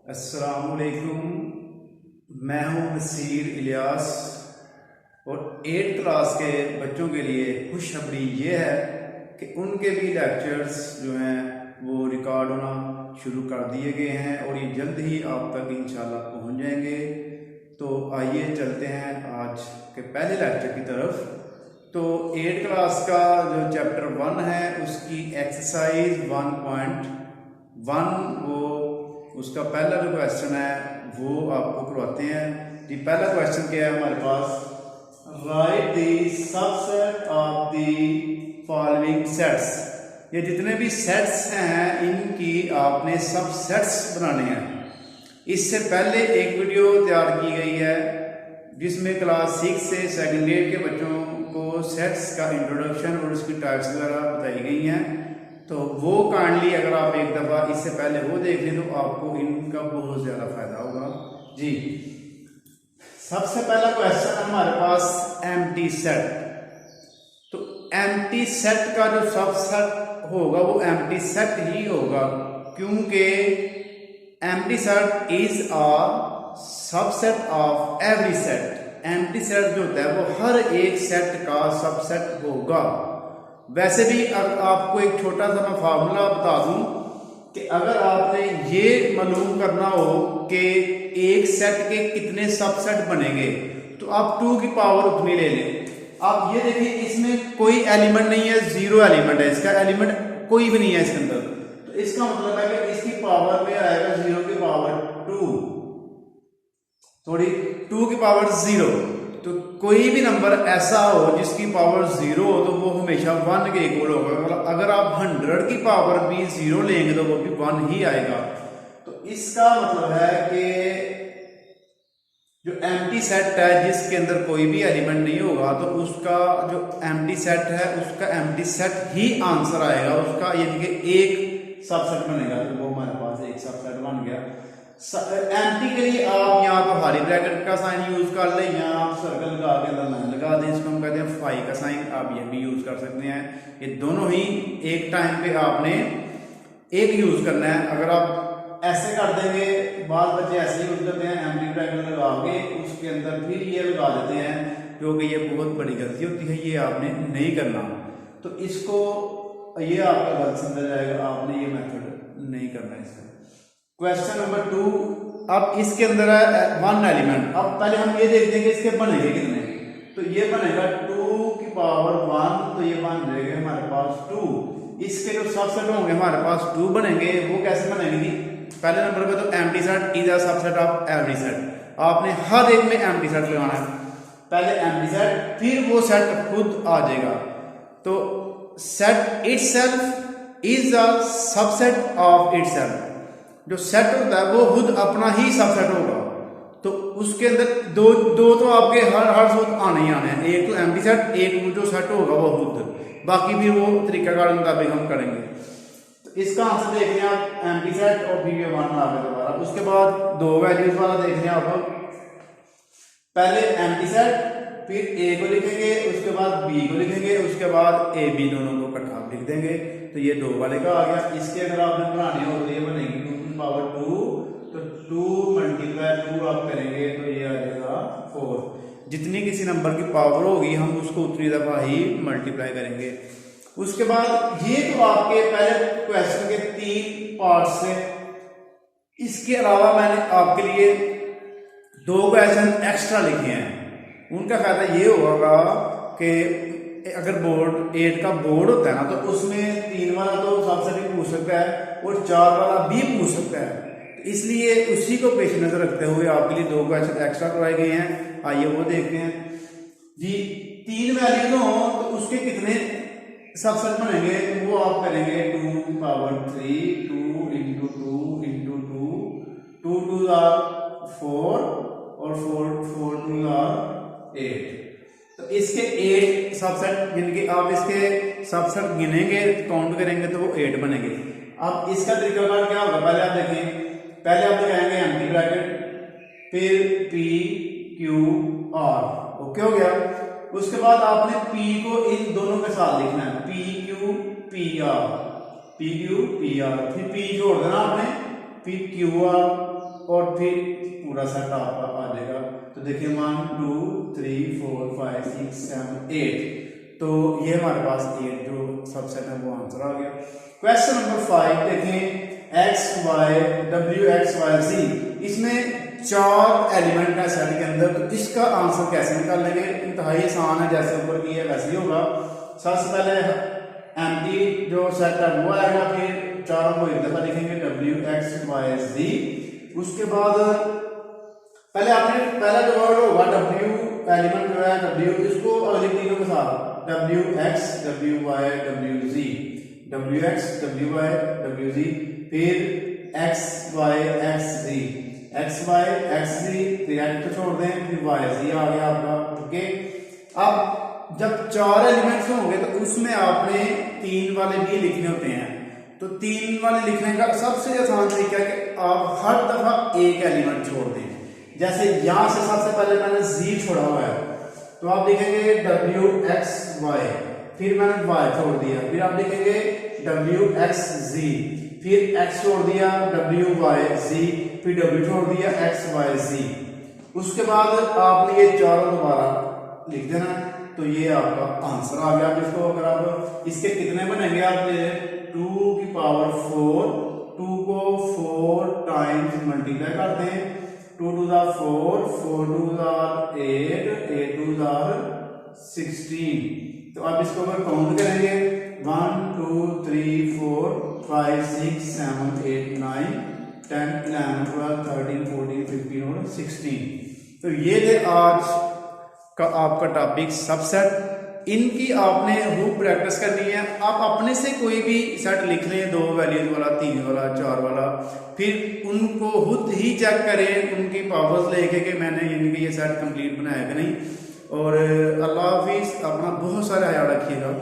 अस्सलामुअलैकुम। मैं हूं नसीर इलियास और 8th क्लास के बच्चों के लिए खुशखबरी ये है कि उनके भी लेक्चर्स जो हैं वो रिकॉर्ड होना शुरू कर दिए गए हैं और ये जल्द ही आप तक इंशाल्लाह पहुंच जाएंगे। तो आइए चलते हैं आज के पहले लेक्चर की तरफ। तो 8th क्लास का जो चैप्टर 1 है उसकी एक्सरसाइज 1.1 वो उसका पहला जो क्वेश्चन है वो आपको करवाते हैं जी। पहला क्वेश्चन क्या है हमारे पास, write the subset of the following sets. ये जितने भी सेट्स हैं इनकी आपने सबसेट्स बनाने हैं। इससे पहले एक वीडियो तैयार की गई है जिसमें क्लास 6 से सेकंड ग्रेड के बच्चों को सेट्स का इंट्रोडक्शन और उसकी टाइप्स वगैरह बताई गई हैं। तो वो काइंडली अगर आप एक दफ़ा इससे पहले वो देख लें तो आपको इनका बहुत ज़्यादा फायदा होगा जी। सबसे पहला क्वेश्चन हमारे पास एम्प्टी सेट। तो एम्प्टी सेट का जो सबसेट होगा वो एम्प्टी सेट ही होगा, क्योंकि empty set is a subset of every set. Empty set जो होता है वो हर एक सेट का सबसेट होगा। वैसे भी आपको एक छोटा सा मैं फार्मूला बता दूं कि अगर आपने ये मालूम करना हो कि एक सेट के कितने सबसेट बनेंगे तो आप 2 की पावर उतनी ले लें। आप ये देखिए इसमें कोई एलिमेंट नहीं है, 0 एलिमेंट है, इसका एलिमेंट कोई भी नहीं है इसके अंदर। तो इसका मतलब है कि इसकी पावर में आएगा 0 की पावर 2, थोड़ी 2 की पावर 0। तो कोई भी नंबर ऐसा हो जिसकी पावर 0 हो तो वो हमेशा 1 के इक्वल होगा। मतलब अगर आप 100 की पावर भी 0 लेंगे तो वो भी 1 ही आएगा। तो इसका मतलब है कि जो एम्प्टी सेट है जिसके अंदर कोई भी एलिमेंट नहीं होगा तो उसका जो एम्प्टी सेट है उसका एम्प्टी सेट ही आंसर आएगा उसका, यानी कि एक सबसेट बनेगा। तो वो हमारे पास एक सबसेट बन गया। एम्प्टी के लिए आप यहाँ पर हारी ब्रैकेट का साइन यूज कर लें या आप सर्कल लगा के अंदर लाइन लगा दें, इसको हम कहते हैं फाई का साइन। आप ये भी यूज कर सकते हैं। ये दोनों ही एक टाइम पे आपने एक यूज करना है। अगर आप ऐसे कर देंगे, बाद बच्चे ऐसे यूज करते हैं एम्प्टी ब्रैकेट लगा के उसके अंदर फिर ये लगा देते हैं, क्योंकि ये बहुत बड़ी गलती होती है, ये आपने नहीं करना। तो इसको ये आपका गलत समझा जाएगा, आपने ये मेथड नहीं करना है इसका। क्वेश्चन नंबर 2, अब इसके अंदर है 1 एलिमेंट। अब पहले हम ये देखते हैं कि इसके बनेंगे कितने। तो ये बनेगा 2 की पावर 1, तो ये बन जाएगा हमारे पास 2। इसके जो सबसेट होंगे हमारे पास 2 बनेंगे। वो कैसे बनेंगे जी? पहले नंबर पे तो empty set is a subset of every set. आपने हर एक में एम्प्टी सेट लगाना है। पहले एम्प्टी सेट, फिर वो सेट खुद आ जाएगा। तो set itself is a subset of itself. जो सेट होता है वो खुद अपना ही सबसेट होगा। तो उसके अंदर दो तो आपके हर सूत्र आने ही आने हैं। एक तो एम्प्टी सेट, एक जो सेट होगा वो खुद, बाकी भी वो तरीकाकार मुताबिक हम करेंगे। तो इसका आंसर देख लें आप, एम्प्टी सेट और फिर ये 1 आ गया दोबारा। उसके बाद 2 वैल्यूज वाला देख लें आप। पहले एम्प्टी सेट, फिर ए को लिखेंगे, उसके बाद बी को लिखेंगे, उसके बाद ए बी दोनों को इकट्ठा लिख देंगे। तो ये 2 वाले का आ गया। इसके अगर आपने बनानी हो तो ये बनेगी 2 की पावर 2, तो 2 मल्टीप्लाई 2 आप करेंगे तो ये आ जाएगा 4। जितनी किसी नंबर की पावर होगी हम उसको उतनी दफा ही मल्टीप्लाई करेंगे। उसके बाद ये तो आपके पहले क्वेश्चन के 3 पार्ट्स हैं। इसके अलावा मैंने आपके लिए 2 क्वेश्चन एक्स्ट्रा लिखे हैं। उनका फायदा ये होगा कि अगर बोर्ड 8 का बोर्ड होता है ना तो उसमें 3 वाला तो सबसे भी पूछ सकता है और 4 वाला भी पूछ सकता है। तो इसलिए उसी को पेश नजर रखते हुए आपके लिए 2 क्वेश्चन एक्स्ट्रा करवाए गए हैं। आइए वो देखते हैं जी। 3 वैल्यूज हो तो उसके कितने सबसेट बनेंगे, तो वो आप करेंगे 2 की पावर 3, 2 इंटू 2 इंटू 2, 2 2 4 और 4 2 8। तो इसके 8 सबसेट, जिनके आप इसके सबसेट गिनेंगे काउंट करेंगे तो वो 8 बनेंगे। अब इसका तरीकाकार क्या होगा, पहले आप देखें। पहले आप लगाएंगे एम्प्टी ब्रैकेट, फिर पी क्यू आर, ओके हो गया। उसके बाद आपने पी को इन दोनों के साथ लिखना है, P Q P R, P Q P R, फिर पी जोड़ देना आपने, फिर क्यू आर, और फिर पूरा सेट आपका आ जाएगा। तो देखिए 1 2 3 4 5 6 7 8, तो ये हमारे पास 8 जो सबसेट है वो आंसर आ गया। क्वेश्चन नंबर 5 देखें, एक्स वाई डब्ल्यू एक्स वाई जी, इसमें 4 एलिमेंट है सेट के अंदर, तो इसका आंसर कैसे निकालेंगे? इंतहाई आसान है, जैसे ऊपर की है वैसे ही होगा। सबसे पहले एम्प्टी जो सेट है वो आएगा, फिर चारों को एक दफा लिखेंगे डब्ल्यू एक्स वाई जी। उसके बाद पहले आपने पहला जो वर्ड होगा डब्ल्यू एलिमेंट जो है डब्ल्यू, इसको अगली तीनों के साथ W X W Y W G, W X W Y W G, फिर X Y X G, X Y X G, फिर एक्स छोड़ दें, फिर वाई जी आ गया आपका। ओके, अब जब 4 एलिमेंट्स होंगे तो उसमें आपने 3 वाले भी लिखने होते हैं। तो 3 वाले लिखने का सबसे आसान तरीका है कि आप हर दफा एक एलिमेंट छोड़ दें। जैसे यहां से सबसे पहले मैंने जी छोड़ा हुआ है, तो आप लिखेंगे डब्ल्यू एक्स वाई, फिर मैंने वाई छोड़ दिया, फिर आप लिखेंगे डब्ल्यू एक्स जी, फिर एक्स छोड़ दिया डब्ल्यू वाई जी, फिर डब्ल्यू छोड़ दिया एक्स वाई जी। उसके बाद आपने ये चारों दोबारा लिख देना, तो ये आपका आंसर आ गया। इसको अगर आप इसके कितने बनेंगे, आप 2 की पावर 4, 2 को 4 टाइम्स मल्टीप्लाई कर दें, 2 2 4, 4 2 8, 8 2 16। तो आप इसको अगर काउंट करेंगे 1 2 3 4 5 6 7 8 9 10 11 12 13 14 15 और 16। तो ये थे आज का आपका टॉपिक सबसेट। इनकी आपने खूब प्रैक्टिस करनी है। आप अपने से कोई भी सेट लिख लें, 2 वैल्यूज वाला, 3 वाला, 4 वाला, फिर उनको खुद ही चेक करें उनकी पावर्स लेके कि मैंने यानी कि ये सेट कंप्लीट बनाया कि नहीं। और अल्लाह हाफिज़, अपना बहुत सारा ख्याल रखिएगा।